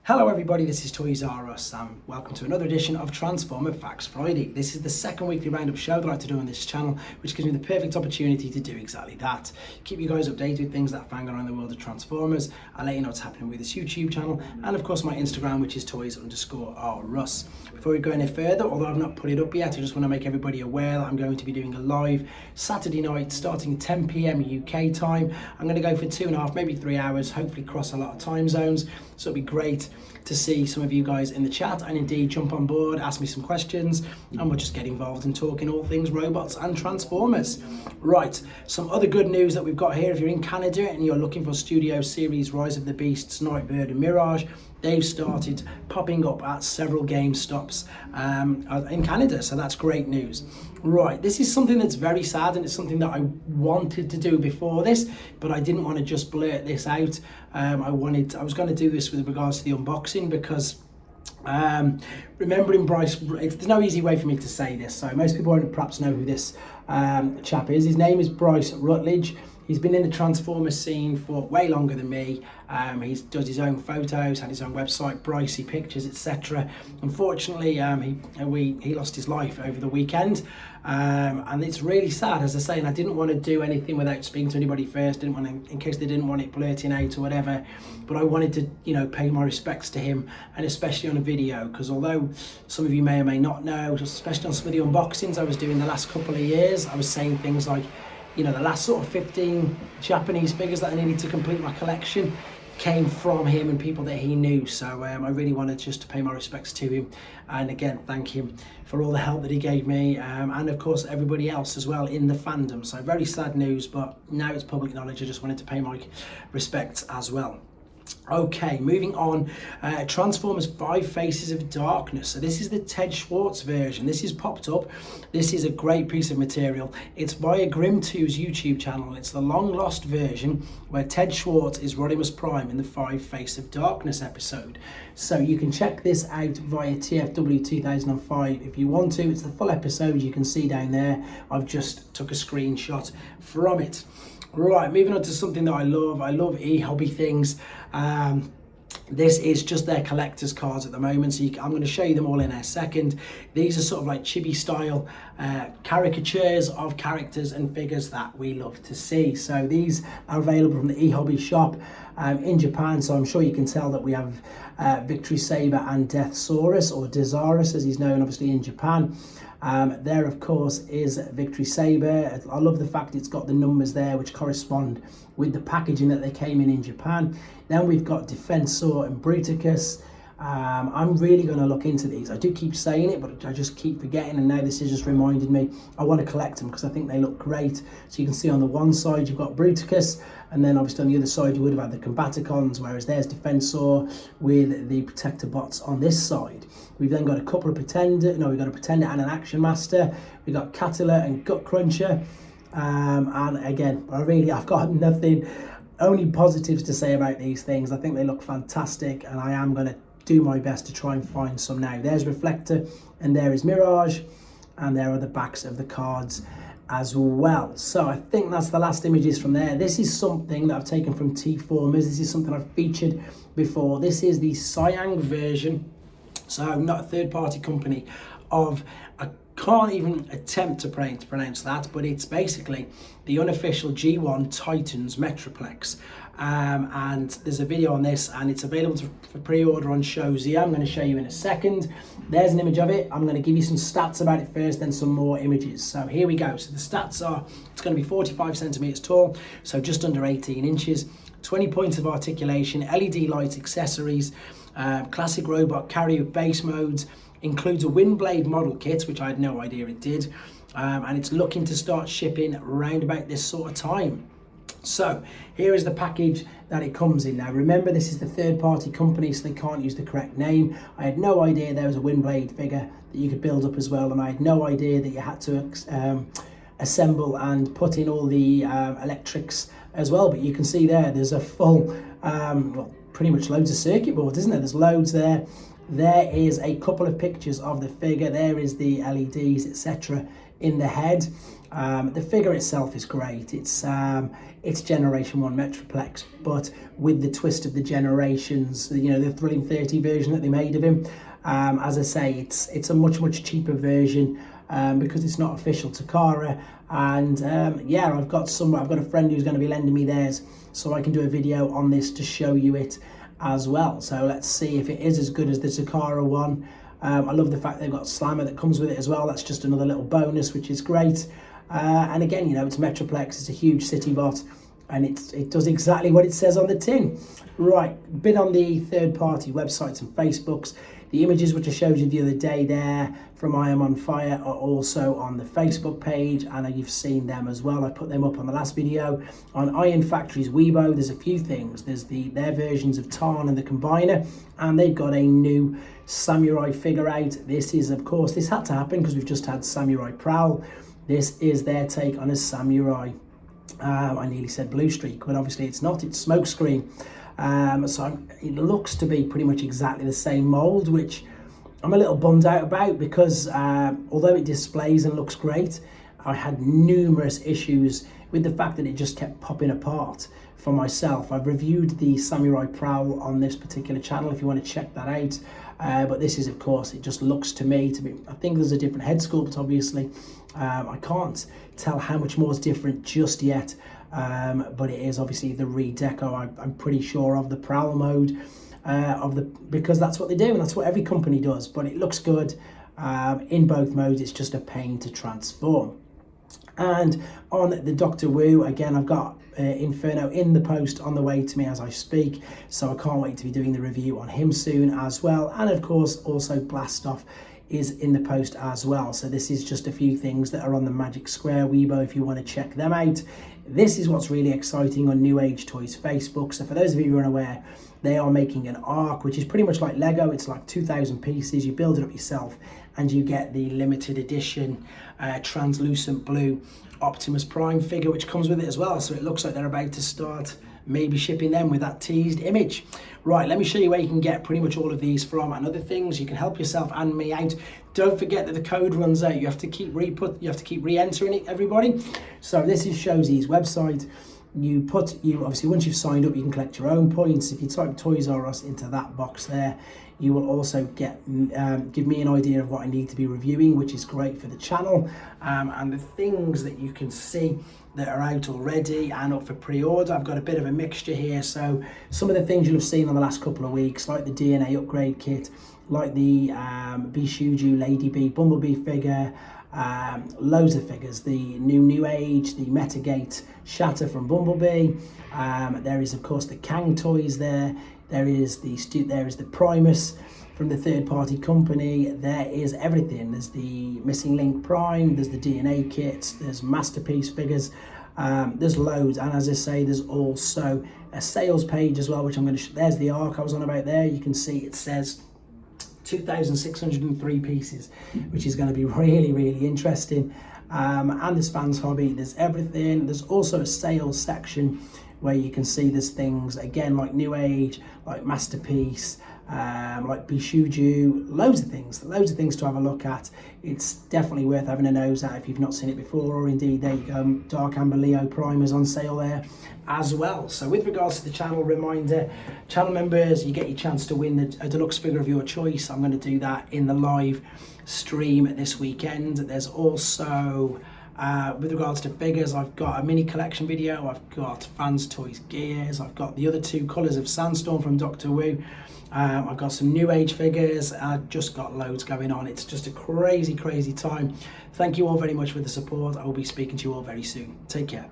Hello everybody, this is Toys R Us and welcome to another edition of Transformer Facts Friday. This is the second weekly roundup show that I like to do on this channel, which gives me the perfect opportunity to do exactly that. Keep you guys updated with things that are going on in the world of Transformers. I'll let you know what's happening with this YouTube channel and of course my Instagram, which is Toys_R_Us. Before we go any further, although I've not put it up yet, I just want to make everybody aware that I'm going to be doing a live Saturday night starting at 10 PM UK time. I'm going to go for 2.5, maybe 3 hours, hopefully cross a lot of time zones. So it'll be great to see some of you guys in the chat and indeed jump on board, ask me some questions, and we'll just get involved in talking all things robots and Transformers. Right, some other good news that we've got here. If you're in Canada and you're looking for Studio Series Rise of the Beasts, Nightbird and Mirage, they've started popping up at several GameStops in Canada, so that's great news. Right, this is something that's very sad and it's something that I wanted to do before this, but I didn't want to just blurt this out. I was going to do this with regards to the unboxing because remembering Bryce, there's no easy way for me to say this, so most people won't perhaps know who this chap is. His name is Bryce Rutledge. He's been in the Transformers scene for way longer than me. He does his own photos, had his own website, Brycey Pictures, etc. Unfortunately, he lost his life over the weekend, and it's really sad, as I say. And I didn't want to do anything without speaking to anybody first. Didn't want to, in case they didn't want it blurting out or whatever. But I wanted to, pay my respects to him, and especially on a video, because although some of you may or may not know, especially on some of the unboxings I was doing the last couple of years, I was saying things like, the last sort of 15 Japanese figures that I needed to complete my collection came from him and people that he knew. So I really wanted just to pay my respects to him and again thank him for all the help that he gave me, and of course everybody else as well in the fandom. So very sad news, but now it's public knowledge. I just wanted to pay my respects as well. Okay, moving on, Transformers 5 Faces of Darkness. So this is the Ted Schwartz version. This is popped up. This is a great piece of material. It's via Grim2's YouTube channel. It's the long lost version where Ted Schwartz is Rodimus Prime in the 5 Faces of Darkness episode. So you can check this out via TFW 2005 if you want to. It's the full episode, you can see down there. I've just took a screenshot from it. Right, moving on to something that I love. I love ehobby things. This is just their collector's cards at the moment, so I'm going to show you them all in a second. These are sort of like chibi style caricatures of characters and figures that we love to see. So these are available from the ehobby shop in Japan, so I'm sure you can tell that we have Victory Saber and Deathsaurus, or Desaurus as he's known obviously in Japan. There of course is Victory Saber. I love the fact it's got the numbers there which correspond with the packaging that they came in Japan. Then we've got Defensor and Bruticus. I'm really going to look into these. I do keep saying it, but I just keep forgetting, and now this has just reminded me I want to collect them because I think they look great. So you can see on the one side you've got Bruticus, and then obviously on the other side you would have had the Combaticons, whereas there's Defensor with the Protector Bots on this side. We've then got a couple of we've got a Pretender and an Action Master. We've got Caterpillar and Gut Cruncher. And again, I've got nothing, only positives to say about these things. I think they look fantastic, and I am going to do my best to try and find some now. There's Reflector, and there is Mirage, and there are the backs of the cards as well. So I think that's the last images from there. This is something that I've taken from T-Formers. This is something I've featured before. This is the Siyang version, so not a third-party company of, I can't even attempt to pronounce that, but it's basically the unofficial G1 Titans Metroplex. And there's a video on this, and it's available for pre-order on Shozi. I'm going to show you in a second. There's an image of it. I'm going to give you some stats about it first, then some more images. So here we go. So the stats are, it's going to be 45 centimeters tall, so just under 18 inches, 20 points of articulation, LED lights, accessories, classic robot carrier with base modes, includes a Windblade model kit, which I had no idea it did, and it's looking to start shipping around about this sort of time. So here is the package that it comes in. Now remember, this is the third-party company, so they can't use the correct name. I had no idea there was a Windblade figure that you could build up as well, and I had no idea that you had to assemble and put in all the electrics as well. But you can see there's a full, well, pretty much loads of circuit boards, isn't there? There's loads there. There is a couple of pictures of the figure. There is the LEDs, etc. in the head. The figure itself is great. It's Generation 1 Metroplex, but with the twist of the generations, you know, the Thrilling 30 version that they made of him. As I say, it's a much cheaper version because it's not official Takara. And yeah, I've got a friend who's going to be lending me theirs, so I can do a video on this to show you it as well. So let's see if it is as good as the Takara one. I love the fact they've got Slammer that comes with it as well. That's just another little bonus, which is great. And again, you know, it's Metroplex, it's a huge city bot, and it does exactly what it says on the tin. Right, been on the third-party websites and Facebooks. The images which I showed you the other day there from I Am On Fire are also on the Facebook page, and you've seen them as well. I put them up on the last video. On Iron Factory's Weibo, there's a few things. There's their versions of Tarn and the Combiner, and they've got a new Samurai figure out. This is, of course, this had to happen because we've just had Samurai Prowl. This is their take on a Samurai. I nearly said Blue Streak, but obviously it's not, it's Smokescreen. So it looks to be pretty much exactly the same mould, which I'm a little bummed out about because although it displays and looks great, I had numerous issues with the fact that it just kept popping apart for myself. I've reviewed the Samurai Prowl on this particular channel if you want to check that out. But this is, of course, it just looks to me to be, I think there's a different head sculpt, obviously. I can't tell how much more is different just yet. But it is obviously the redeco, I'm pretty sure, of the Prowl mode, because that's what they do and that's what every company does. But it looks good in both modes. It's just a pain to transform. And on the Doctor Wu, again, I've got Inferno in the post on the way to me as I speak, so I can't wait to be doing the review on him soon as well. And of course, also Blastoff is in the post as well. So this is just a few things that are on the Magic Square Weibo if you want to check them out. This is what's really exciting on Newage Toys Facebook. So for those of you who are unaware, they are making an arc, which is pretty much like Lego. It's like 2,000 pieces. You build it up yourself and you get the limited edition translucent blue Optimus Prime figure, which comes with it as well. So it looks like they're about to start maybe shipping them with that teased image. Right, let me show you where you can get pretty much all of these from and other things. You can help yourself and me out. Don't forget that the code runs out. You have to keep re-entering it, everybody. So this is Showsy's website. You obviously, once you've signed up, you can collect your own points. If you type Toys R Us into that box there, you will also get give me an idea of what I need to be reviewing, which is great for the channel. And the things that you can see that are out already and up for pre-order, I've got a bit of a mixture here. So some of the things you'll have seen on the last couple of weeks, like the DNA upgrade kit, like the Bishuju Lady Bee Bumblebee figure, loads of figures, the new Newage, the Metagate Shatter from Bumblebee. There is, of course, the Kang toys there. There is the Primus from the third-party company. There is everything. There's the Missing Link Prime. There's the DNA kits. There's Masterpiece figures. There's loads, and as I say, there's also a sales page as well, which I'm going to. There's the arc I was on about there. You can see it says 2,603 pieces, which is going to be really interesting. And there's Fans Hobby. There's everything. There's also a sales section where you can see there's things again like Newage, like Masterpiece, like Bishuju, loads of things to have a look at. It's definitely worth having a nose at if you've not seen it before, or indeed, there you go, Dark Amber Leo Prime is on sale there as well. So with regards to the channel, reminder, channel members, you get your chance to win a deluxe figure of your choice. I'm going to do that in the live stream this weekend. There's also with regards to figures, I've got a mini collection video, I've got Fans Toys Gears, I've got the other two colours of Sandstorm from Doctor Wu, I've got some New Age figures, I've just got loads going on. It's just a crazy time. Thank you all very much for the support. I will be speaking to you all very soon. Take care.